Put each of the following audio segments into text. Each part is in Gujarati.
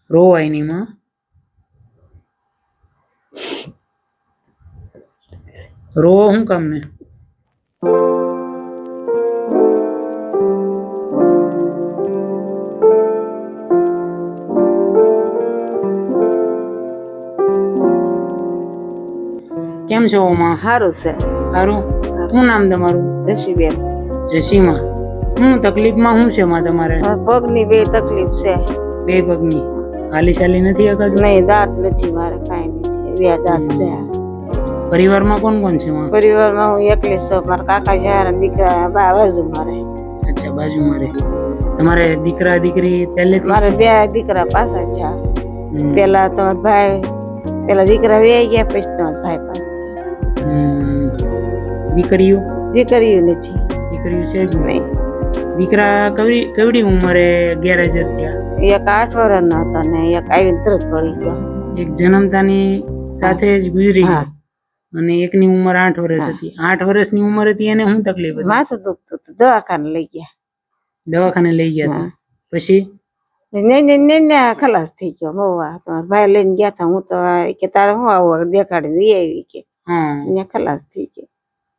રોવાય નહીં માં. રોવો શું કામ ને? કેમ છો માં? સારું છે. સારું. શું નામ તમારું? જશીબેન. જશીમાં. શું તકલીફમાં શું છે માં તમારે? પગની બે તકલીફ છે. બે પગની હાલી ચાલી નથી અકાતું? નહીં, દાંત નથી મારે, કાંઈ નથી. બે દાંત છે. પરિવારમાં કોણ કોણ છે માં? પરિવારમાં હું એકલી છું. મારા કાકા છે, દીકરા બાજુ મારે. અચ્છા, બાજુ મારે. તમારે દીકરા દીકરી પહેલેથી? મારે બે દીકરા પાછા છે. પેલા તમારા ભાઈ, પેલા દીકરા વેઈ ગયા, પછી તમારા ભાઈ પાસે. દીકરીઓ? દીકરીઓ નથી. દીકરીઓ છે જ નહીં. દીકરા કેવડી ઉંમરે ગેરહાજર થયા? એક 8 વર્ષનો હતો ને એક આવીને તરત વળી ગયો. એક જન્મતાની સાથે જ ગુજરી ગયો અને એકની ઉંમર 8 વર્ષ હતી. 8 વર્ષની ઉંમર હતી એને શું તકલીફ હતી? માથું દુખતું હતું, દવાખાને લઈ ગયા. દવાખાને લઈ ગયા હતા પછી? નહીં, ખલાસ થઈ ગયો. બહુ તમારા ભાઈ લઈને ગયા હતા. હું તો કે તારે શું આવું દેખાડીને વી આવી કે અહીંયા ખલાસ થઈ ગયો.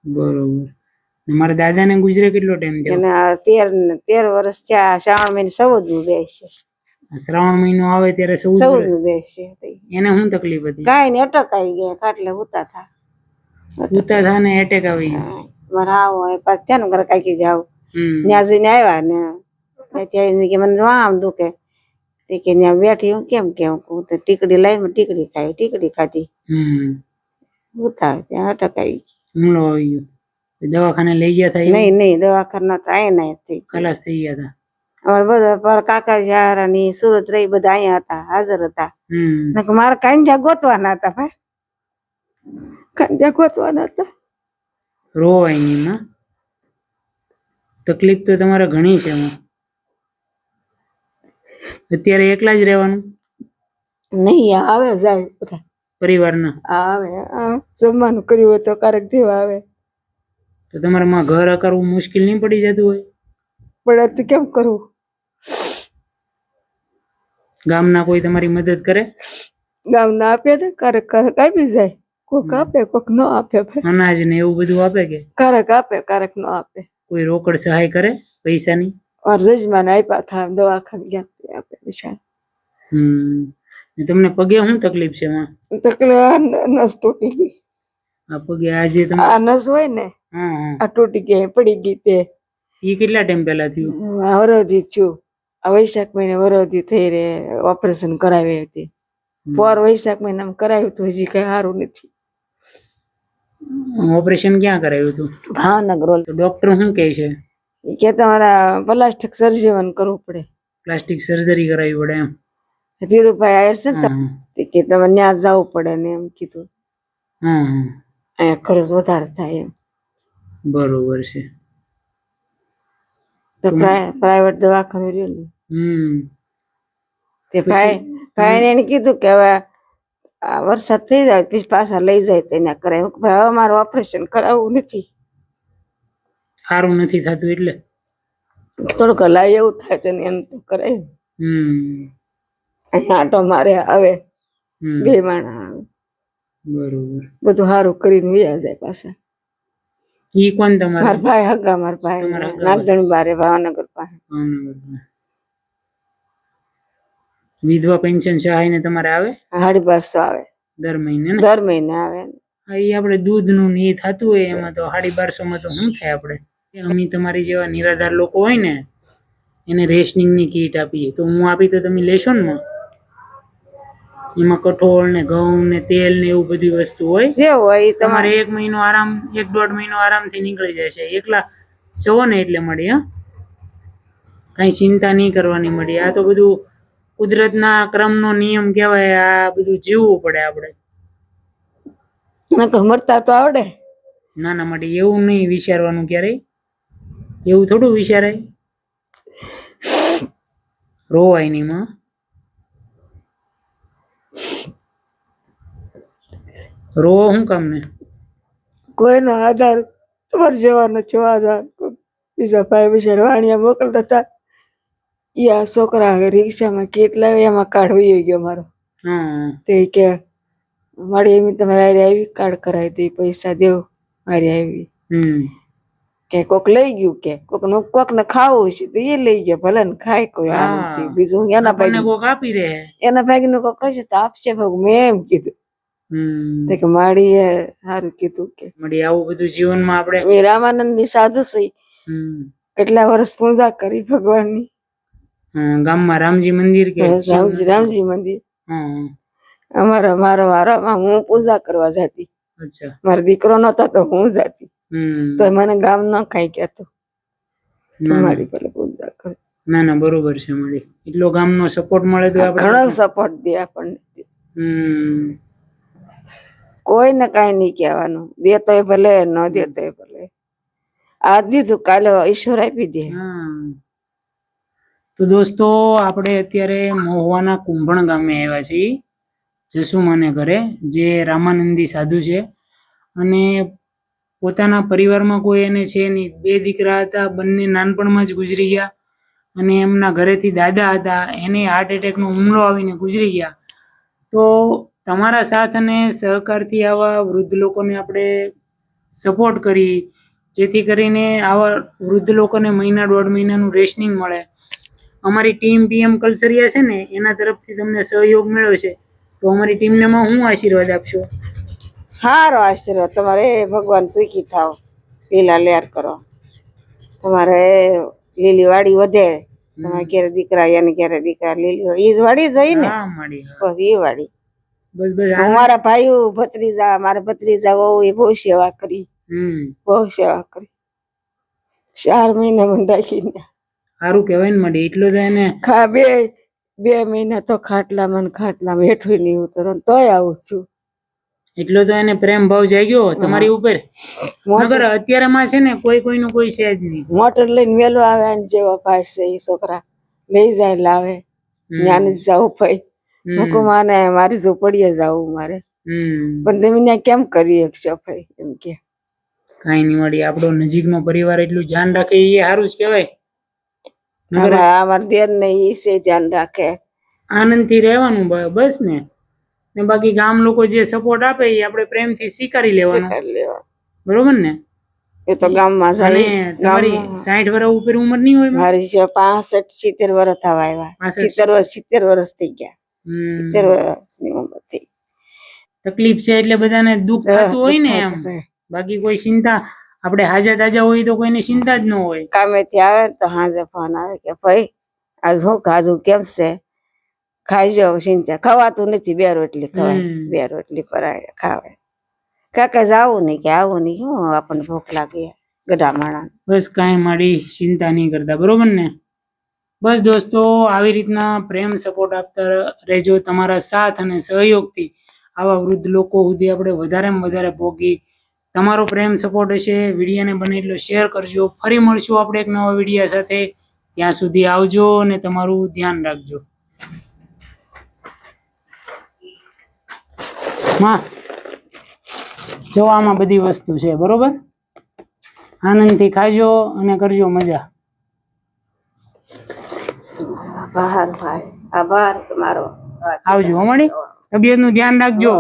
બરોબર. મારા દાદા ને ગુજરે કેટલો ટાઈમ થયો? એને 13 વર્ષ થયા. શ્રાવણ મહિને 14મું બેસશે. શ્રાવણ મહિનો આવે ત્યારે 14મું બેસશે. એને શું તકલીફ હતી? કાંઈ ને અટક આવી ગયા, ખાટલે ઉતા થા ને એટેક આવી ગયો. મારા આવો પાછ ત્યાં ઘરે કાંઈ જાવ ત્યાં જઈને આવ્યા ને કે મને આમ દુખે કે ત્યાં બેઠી હું કેમ ટીકડી લાવી, ટીકડી ખાઈ, ટીકડી ખાધી, ઉતા ત્યાં અટક આવી ગઈ. હુમલો આવી ગયો. દવાખાને લઈ ગયા હતા? નહીં, દવાખાના તો અહીંયા થઈ ખલાસ થઈ ગયા હતા. અમારે બધા કાકા યાર ની સુરત રહી બધા અહીંયા હતા, હાજર હતા. મારે કાંજા ગોતવાના હતા ભાઈ, કાંજા ગોતવાના હતા. રોવાય નહીં માં. તકલીફ તો તમારે ઘણી છે એમાં. અત્યારે એકલા જ રહેવાનું? નહીં, આવે જાય બધા પરિવારના આવે. જમવાનું કર્યું હોય તો ક્યારેક દેવા આવે. તો તમારે માં ઘર કરવું મુશ્કેલ નહીં પડી જતું હોય? પણ તો કેમ કરવું? ગામના કોઈ તમારી મદદ કરે? ગામના આપે ને ક્યારેક આપી જાય. કોક આપે, કોક ન આપે. અનાજ ને એવું બધું આપે કે? ક્યારેક આપે, ક્યારેક ન આપે. કોઈ રોકડ સહાય કરે પૈસાની? મારા જજમાન આપ્યા હતા, દવાખાને ગયા આપે પૈસા. તમને પગે શું તકલીફ છે માં? તકલીફ નસ તૂટી ગઈ. આ પગે આજે આ નસ હોય ને આ તૂટી ગઈ, પડી ગઈ. તે એ કેટલા ટાઈમ પહેલા થયું? વરદી થયું. આ વૈશાખ મહિને વરદી થઈ રે, ઓપરેશન કરાવી હતી. પર વૈશાખ મહિનામાં કરાવ્યું હતું, હજી કઈ સારું નથી. ઓપરેશન ક્યાં કરાવ્યું હતું? ભાવનગર. તો ડોક્ટર શું કહે છે? કે તમારા પ્લાસ્ટિક સર્જરી કરવું પડે. પ્લાસ્ટિક સર્જરી કરાવી પડે એમ? ધીરુભાઈ આયર છે ને કે તમે ત્યાં જવું પડે ને એમ કીધું. અહીંયા ખર્ચ વધારે થાય એમ. બરોબર છે. તો પ્રાઇવેટ દવાખાનું રહ્યું ને તે ભાઈ એને કીધું કે હવે વરસાદ થઈ જાય પછી પાછા લઈ જાય તેને કરાય. હવે મારું ઓપરેશન કરાવવું નથી, સારું નથી થતું એટલે થોડુંક હલાય એવું થાય છે ને એમ તો કરાય. અહીંયા આટો મારે આવે, બે માણા આવે. બરોબર. બધું સારું કરીને વ્યા જાય પાછા. ઈ કોણ તમારા? મારા ભાઈ હગા, મારા ભાઈ નાગદણી બારે ભાવનગર પાસે. વિધવા પેન્શન સહાય ને તમારે આવે? 1250 આવે દર મહિને ને? દર મહિને આવે. એ આપણે દૂધ નું ને એ થતું હોય એમાં તો 1250 માં તો શું થાય? આપણે અમે તમારી જેવા નિરાધાર લોકો હોય ને એને રેશનિંગ ની કીટ આપીએ તો હું આપી તો તમે લેશો ને માં? એમાં કઠોળ ને ઘઉં ને તેલ ને એવું બધી વસ્તુ હોય. જે હોય તમારે 1 મહિનો આરામ, 1-1.5 મહિનો આરામથી નીકળી જાય છે. એકલા છો ને એટલે મળી. કઈ ચિંતા નહીં કરવાની મળી. આ તો બધું કુદરતના ક્રમનો નિયમ કહેવાય. આ બધું જીવવું પડે આપણે. મરતા તો આવડે. ના માટે એવું નહીં વિચારવાનું ક્યારેય. એવું થોડું વિચારાય. રોવાય નહીં માં. રોવો શું કામ ને? કોઈનો આધાર તમારે જવાનો છો. આધાર બીજા ભાઈ બિચારા વાણિયા મોકલતા હતા ઈ આ છોકરા રિક્ષામાં કેટલા એમાં કાર્ડ વહી ગયો મારો. હા તે કે મારી એમ તમારે આવી કાર્ડ કરાવી દે, પૈસા દેવ મારી આવી. કે કોક લઈ ગયું, કે કોક ને ખાવું છે તો એ લઈ ગયા, ભલે ને ખાય કોઈ આનંદથી. બીજું એના આપણને ભાઈ કોક આપી રહે. એના ભાઈ નું કોક કહેશે તો આપશે ભાગ, મેં એમ કીધું. તો કે માડી એ સારું કીધું કે મળી આવું બધું જીવનમાં આપણે મેં રામાનંદ ની સાધુ છે, કેટલા વર્ષ પૂજા કરી ભગવાનની. ગામમાં રામજી મંદિર કે રામજી મંદિર હા. અમારા મારો વારામાં હું પૂજા કરવા જતી. અચ્છા. મારો દીકરો નતો તો હું જતી. તો મને ગામ ન કઈ કેતો મારી પેલા પૂજા કરે. ના ના બરોબર છે. મળી એટલો ગામનો સપોર્ટ મળે તો આપણે ઘણો સપોર્ટ દે આપણને. કોઈને કઈ નહીં કહેવાનું, દેતોય ભલે ન દેતોય ભલે. આજ દીધું કાલે ઈશ્વર આપી દે. તો દોસ્તો આપણે અત્યારે મહુવાના કુંભણ ગામે આવ્યા છીએ, જસુમાને ઘરે, જે રામાનંદી સાધુ છે અને પોતાના પરિવારમાં કોઈ એને છે નહીં. 2 દીકરા હતા, બંને નાનપણમાં જ ગુજરી ગયા અને એમના ઘરેથી દાદા હતા, એને હાર્ટ એટેકનો હુમલો આવીને ગુજરી ગયા. તો તમારા સાથ અને સહકારથી આવા વૃદ્ધ લોકોને આપણે સપોર્ટ કરી, જેથી કરીને આવા વૃદ્ધ લોકોને મહિના 1.5 મહિનાનું રેશનિંગ મળે. અમારી ટીમ PM કલસરિયા છે ને, એના તરફથી તમને સહયોગ મળ્યો છે, તો અમારી ટીમને હું આશીર્વાદ આપશો? સારો આશીર્વાદ તમારે. ભગવાન સુખી થાવ, લીલા લહેર કરો, તમારે લીલી વાડી વધે. તમારે ક્યારે દીકરા એને ક્યારે દીકરા લીલી એ જ વાડી જોઈ ને, બસ એ વાડી. બસ બસ મારા ભાઈઓ ભત્રીજા, મારા ભત્રીજા એ બહુ સેવા કરી, બહુ સેવા કરી. 4 મહિના મને રાખીને સારું કહેવાય ને. મળી એટલો તો એને બે મહિના તો ખાટલામાં હેઠું નહીં ઉતરો, તોય આવું છું. એટલો તો એને પ્રેમ ભાવ જાગ્યો તમારી ઉપર. મગર અત્યારે માં છે ને કોઈનું કોઈ છે જ નહીં. મોટર લઈને વેલો આવે ને જેવા ભાઈ છે એ છોકરા લઈ જાય લાવે. જ્ઞાન જ જવું ભાઈ મૂકું માને મારી ઝોપડીએ જવું મારે, પણ તમે ત્યાં કેમ કરી શકશો ભાઈ? એમ કે કઈ નહીં. મળી આપણો નજીકનો પરિવાર એટલું ધ્યાન રાખે એ સારું જ કહેવાય. અમારા દેર ને એ છે ધ્યાન રાખે. આનંદથી રહેવાનું બસ ને. બાકી ગામ લોકો જે સપોર્ટ આપે એ આપણે પ્રેમથી સ્વીકારી લેવાનો. બરોબર ને? એ તો ગામમાં જાય. તમારી 60 વર્ષ ઉપર ઉંમર નહીં હોય? મારી 65-70 વર્ષ થવા આવ્યા. 70 વર્ષ થઈ ગયા. 70 વર્ષની ઉંમર થઈ. તકલીફ છે એટલે બધાને દુઃખ થતું હોય ને એમ. બાકી કોઈ ચિંતા, આપણે હાજા તાજા હોય તો કોઈને ચિંતા જ ન હોય. કામેથી આવે તો હાજે ફોન આવે કે ભાઈ આજ હું ખાધું, કેમ છે, ખાઈ જાવ. ચિંતા ખવાતું નથી, 2 રોટલી ખવાય, 2 રોટલી પરાય ખાવે. કાકા જાવું નહીં કે આવું નહીં, શું આપણને ભૂખ લાગે ગઢા માણા. બસ કાંઈ મારી ચિંતા નહીં કરતા. બરોબર ને? બસ દોસ્તો, આવી રીતના પ્રેમ સપોર્ટ આપતા રહેજો. તમારા સાથ અને સહયોગથી આવા વૃદ્ધ લોકો સુધી આપણે વધારેમાં વધારે પહોંચી. તમારો પ્રેમ સપોર્ટ હશે, વિડીયોને બને એટલો શેર કરજો. ફરી મળશું આપણે એક નવા વિડીયો સાથે. ત્યાં સુધી આવજો અને તમારું ધ્યાન રાખજો. માં જો આમાં બધી વસ્તુ છે, બરોબર? આનંદથી ખાજો અને કરજો મજા. આભાર તમારો. આવજો. મળી તબિયતનું ધ્યાન રાખજો,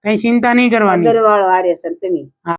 કઈ ચિંતા નહીં કરવાની. વાળો આરે છે તમે.